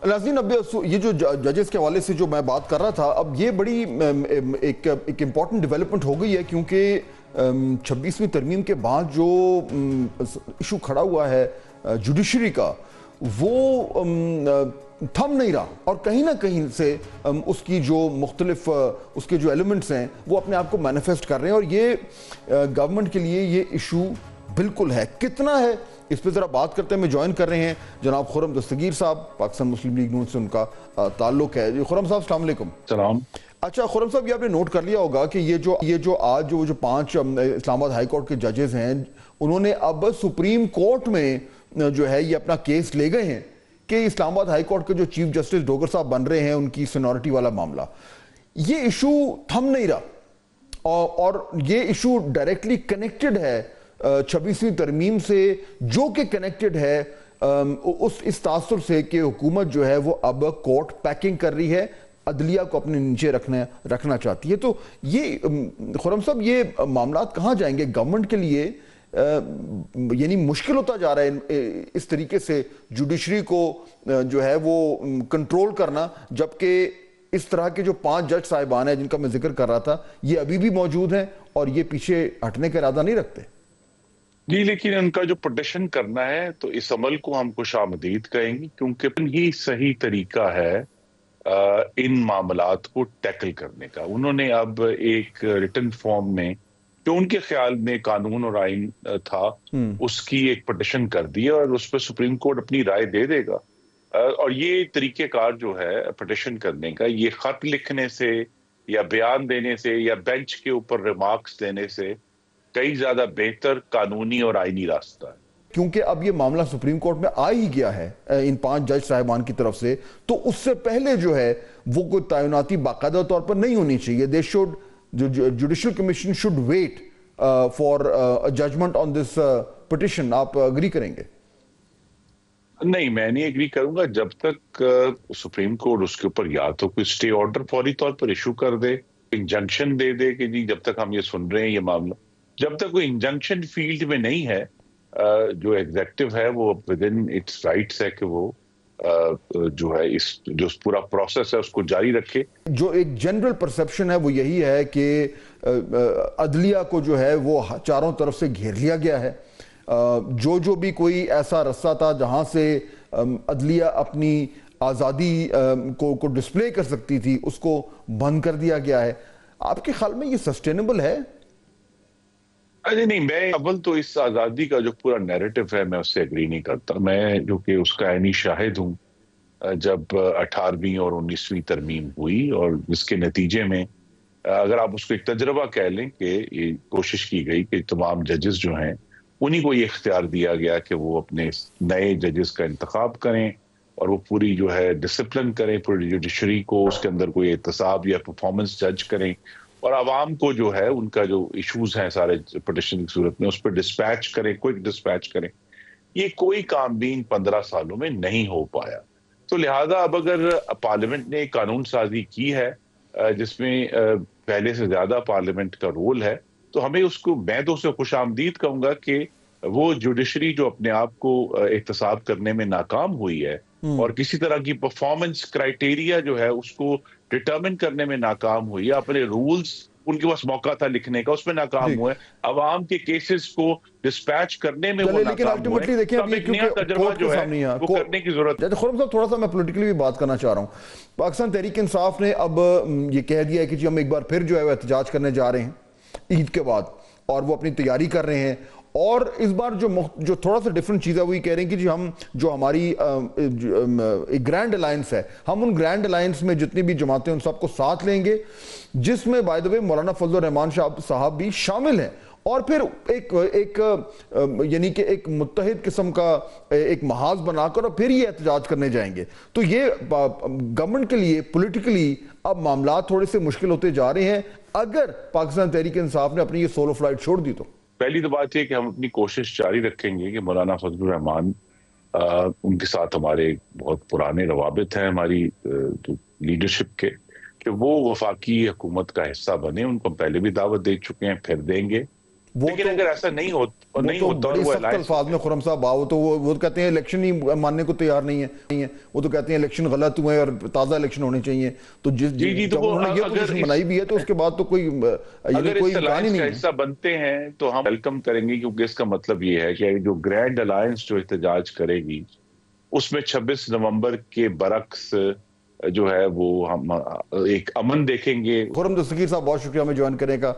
ناظرین، اب یہ جو ججز کے حوالے سے جو میں بات کر رہا تھا، اب یہ بڑی ایک امپورٹنٹ ڈیولپمنٹ ہو گئی ہے، کیونکہ 26ویں ترمیم کے بعد جو ایشو کھڑا ہوا ہے جوڈیشری کا، وہ تھم نہیں رہا، اور کہیں نہ کہیں سے اس کی جو مختلف اس کے جو ایلیمنٹس ہیں وہ اپنے آپ کو مینیفیسٹ کر رہے ہیں، اور یہ گورنمنٹ کے لیے یہ ایشو بالکل ہے۔ کتنا ہے اس پہ ذرا بات کرتے ہیں۔ میں جوائن کر رہے ہیں جناب خرم دستگیر صاحب، پاکستان مسلم لیگ نون سے ان کا تعلق ہے۔ خرم صاحب السلام علیکم۔ سلام۔ اچھا خرم صاحب، یہ آپ نے نوٹ کر لیا ہوگا کہ یہ جو آج جو 5 اسلام آباد ہائی کورٹ کے ججز ہیں، انہوں نے اب سپریم کورٹ میں جو ہے یہ اپنا کیس لے گئے ہیں کہ اسلام آباد ہائی کورٹ کے جو چیف جسٹس ڈوگر صاحب بن رہے ہیں، ان کی سینیورٹی والا معاملہ، یہ ایشو تھم نہیں رہا، اور یہ ایشو ڈائریکٹلی کنیکٹڈ ہے 26ویں ترمیم سے، جو کہ کنیکٹڈ ہے اس تاثر سے کہ حکومت جو ہے وہ اب کورٹ پیکنگ کر رہی ہے، عدلیہ کو اپنے نیچے رکھنا چاہتی ہے۔ تو یہ خرم صاحب، یہ معاملات کہاں جائیں گے گورنمنٹ کے لیے؟ یعنی مشکل ہوتا جا رہا ہے اس طریقے سے جوڈیشری کو جو ہے وہ کنٹرول کرنا، جبکہ اس طرح کے جو 5 جج صاحبان ہیں جن کا میں ذکر کر رہا تھا، یہ ابھی بھی موجود ہیں اور یہ پیچھے ہٹنے کا ارادہ نہیں رکھتے۔ جی، لیکن ان کا جو پٹیشن کرنا ہے تو اس عمل کو ہم خوش آمدید کہیں گے، کیونکہ یہ صحیح طریقہ ہے ان معاملات کو ٹیکل کرنے کا۔ انہوں نے اب ایک ریٹن فارم میں جو ان کے خیال میں قانون اور آئین تھا، اس کی ایک پٹیشن کر دی ہے، اور اس پہ سپریم کورٹ اپنی رائے دے دے گا۔ اور یہ طریقہ کار جو ہے پٹیشن کرنے کا، یہ خط لکھنے سے یا بیان دینے سے یا بینچ کے اوپر ریمارکس دینے سے کئی زیادہ بہتر قانونی اور آئینی راستہ ہے۔ کیونکہ اب یہ معاملہ سپریم کورٹ میں آ ہی گیا ہے ان 5 جج صاحبان کی طرف سے، تو اس سے پہلے جو ہے وہ کوئی تعیناتی باقاعدہ طور پر نہیں ہونی چاہیے۔ Judicial commission should wait for judgment on this petition. آپ اگری کریں گے؟ نہیں، میں نہیں ایگری کروں گا جب تک سپریم کورٹ اس کے اوپر یا تو کوئی سٹے آرڈر فوری طور پر ایشو کر دے، انجنکشن دے دے کہ جی جب تک ہم یہ سن رہے ہیں یہ معاملہ، جب تک کوئی انجنکشن فیلڈ میں نہیں ہے، جو ایگزیکٹو ہے وہ ود ان اٹس رائٹس ہے کہ وہ جو ہے جو پورا پروسیس ہے اس کو جاری رکھے۔ جو ایک جنرل پرسپشن ہے وہ یہی ہے کہ عدلیہ کو جو ہے وہ چاروں طرف سے گھیر لیا گیا ہے، جو بھی کوئی ایسا رستہ تھا جہاں سے عدلیہ اپنی آزادی کو ڈسپلے کر سکتی تھی، اس کو بند کر دیا گیا ہے۔ آپ کے خیال میں یہ سسٹینیبل ہے؟ نہیں، میں اول تو اس آزادی کا جو پورا نیریٹو ہے میں اس سے اگری نہیں کرتا۔ میں جو کہ اس کا عینی شاہد ہوں جب 18ویں اور 19ویں ترمیم ہوئی، اور جس کے نتیجے میں اگر آپ اس کو ایک تجربہ کہہ لیں کہ یہ کوشش کی گئی کہ تمام ججز جو ہیں انہی کو یہ اختیار دیا گیا کہ وہ اپنے نئے ججز کا انتخاب کریں، اور وہ پوری جو ہے ڈسپلن کریں پوری جوڈیشری کو، اس کے اندر کوئی احتساب یا پرفارمنس جج کریں، اور عوام کو جو ہے ان کا جو ایشوز ہیں سارے پٹیشن کی صورت میں اس پہ ڈسپیچ کریں، کوئک ڈسپیچ کریں۔ یہ کوئی کام بھی ان 15 سالوں میں نہیں ہو پایا۔ تو لہٰذا اب اگر پارلیمنٹ نے قانون سازی کی ہے جس میں پہلے سے زیادہ پارلیمنٹ کا رول ہے، تو ہمیں اس کو، میں تو اسے خوش آمدید کہوں گا کہ وہ جوڈیشری جو اپنے آپ کو احتساب کرنے میں ناکام ہوئی ہے اور کسی طرح کی پرفارمنس کرائیٹیریا جو ہے اس کو ڈٹرمن کرنے میں ناکام ہوئی ہے، اپنے رولز ان کے پاس موقع تھا لکھنے کا، اس میں ناکام ہوئے، عوام کے کیسز کو ڈسپیچ کرنے میں وہ ناکام ہوئے، تو اب ایک نیا تجربہ جو ہے وہ کرنے کی ضرورت ہے۔ خرم صاحب، تھوڑا سا میں پولیٹیکلی بھی بات کرنا چاہ رہا ہوں۔ پاکستان تحریک انصاف نے اب یہ کہہ دیا ہے کہ جی ہم ایک بار پھر جو ہے وہ احتجاج کرنے جا رہے ہیں عید کے بعد، اور وہ اپنی تیاری کر رہے ہیں، اور اس بار جو تھوڑا سا ڈیفرنٹ چیز ہے وہ یہ کہہ رہے ہیں کہ جی ہم جو ہماری ایک گرینڈ الائنس ہے، ہم ان گرینڈ الائنس میں جتنی بھی جماعتیں ان سب کو ساتھ لیں گے، جس میں بائی دا وے مولانا فضل الرحمان صاحب بھی شامل ہیں، اور پھر ایک یعنی کہ ایک متحد قسم کا ایک محاذ بنا کر اور پھر یہ احتجاج کرنے جائیں گے۔ تو یہ گورنمنٹ کے لیے پولیٹیکلی اب معاملات تھوڑے سے مشکل ہوتے جا رہے ہیں اگر پاکستان تحریک انصاف نے اپنی یہ سولو فلائٹ چھوڑ دی تو۔ پہلی تو بات یہ کہ ہم اپنی کوشش جاری رکھیں گے کہ مولانا فضل الرحمان، ان کے ساتھ ہمارے بہت پرانے روابط ہیں ہماری لیڈرشپ کے، کہ وہ وفاقی حکومت کا حصہ بنے۔ ان کو پہلے بھی دعوت دے چکے ہیں، پھر دیں گے، لیکن اگر ایسا نہیں ہوتا بڑی سخت الفاظ میں خرم صاحب وہ کہتے ہیں الیکشن ہی ماننے کو تیار نہیں ہے، وہ تو کہتے ہیں الیکشن غلط ہوئے اور تازہ الیکشن ہونے چاہیے. تو جب انہوں نے یہ پوزیشن بنائی بھی ہے تو اس کے بعد تو کوئی امکان ہی نہیں ہے. حصہ بنتے ہیں تو ہم ویلکم کریں گے، کیونکہ اس کا مطلب یہ ہے کہ جو گرینڈ الائنس جو احتجاج کرے گی اس میں 26 نومبر کے برعکس جو ہے وہ ہم ایک امن دیکھیں گے. خرم دستگیر صاحب بہت شکریہ ہمیں جوائن کرنے کا.